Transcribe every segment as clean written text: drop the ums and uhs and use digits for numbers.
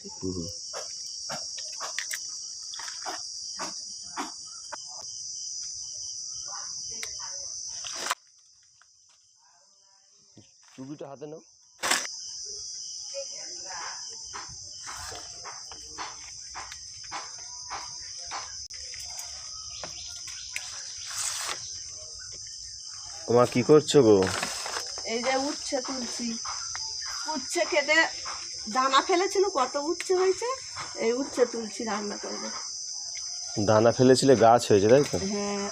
দিচ্ছি। টুপিটা হাতে নাও। তোমার কি করছো গো? এই যে উচ্ছে তুলছি। উচ্ছে খেতে দানা ফেলেছিল, কত উচ্ছে হয়েছে, এই উচ্ছে তুলছি রান্না করবো। দানা ফেলেছিলে, গাছ হয়েছে তাই তো? হ্যাঁ,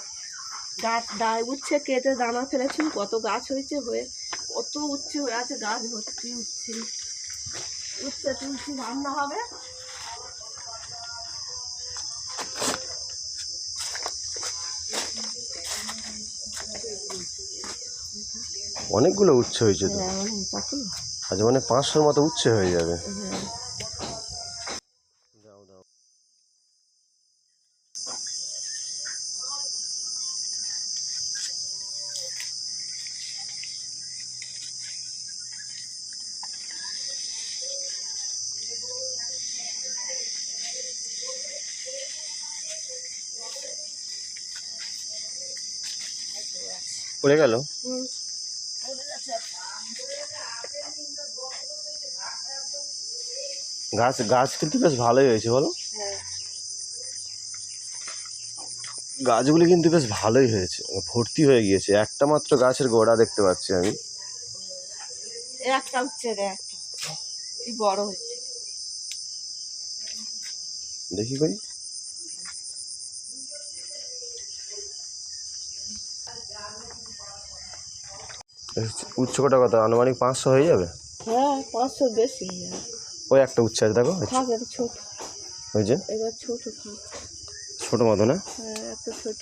গাছ উচ্ছে কেটে দানা ফেলেছিল, কত গাছ হয়েছে, হয়ে কত উচ্ছে হয়ে আছে, গাছ ভর্তি উচ্ছে। উচ্ছে তুলছি, রান্না হবে। অনেকগুলো উচ্ছে হয়েছে তো। হ্যাঁ, আচ্ছা, মানে 500-র মতো উচ্ছে হয়ে যাবে। হ্যাঁ। দাও দাও। পড়ে গেল। গাছ গাছ কিন্তু বেশ ভালোই হয়েছে বলো। গাছগুলি কিন্তু বেশ ভালোই হয়েছে, ভর্তি হয়ে গিয়েছে। একটা মাত্র গাছের গোড়া দেখতে পাচ্ছি আমি। একটা উচ্ছে কি বড় হচ্ছে, দেখি কই। উচ্ছে কটা কত আনুমানিক 500 হয়ে যাবে? হ্যাঁ 500 বেশি। ওই একটা উচ্ছে আছে দেখো, ছোট, ওই যে এবার ছোট থাক। ছোট মতো না? হ্যাঁ একটা ছোট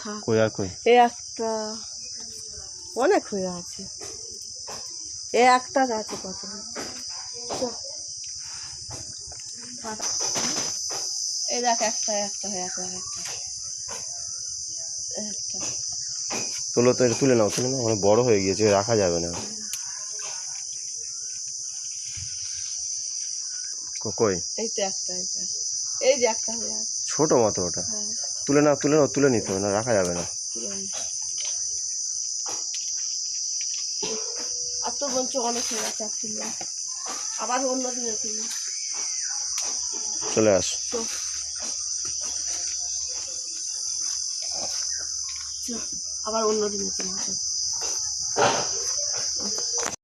থাক। কই আর কই? এই একটা অনেক হয়ে আছে, এই একটা গাছে কত। এই দেখ একটা একটা হয়ে আছে, একটা একটা। তুলো তো, তুলে নাও তুলে নাও, অনেক বড় হয়ে গিয়েছে, রাখা যাবে না। কই? এই তো একটা, এই যে একটা হয়ে আছে ছোট মতো ওটা। হ্যাঁ। তুলে নাও তুলে নাও, তুলে নিতে হবে না, রাখা যাবে না। আর তো বলছো অনেক হয়ে গেছে, আর তুলে আবার অন্য দিনে তুলে চলে আস। আবার অন্য দিনে তুলে।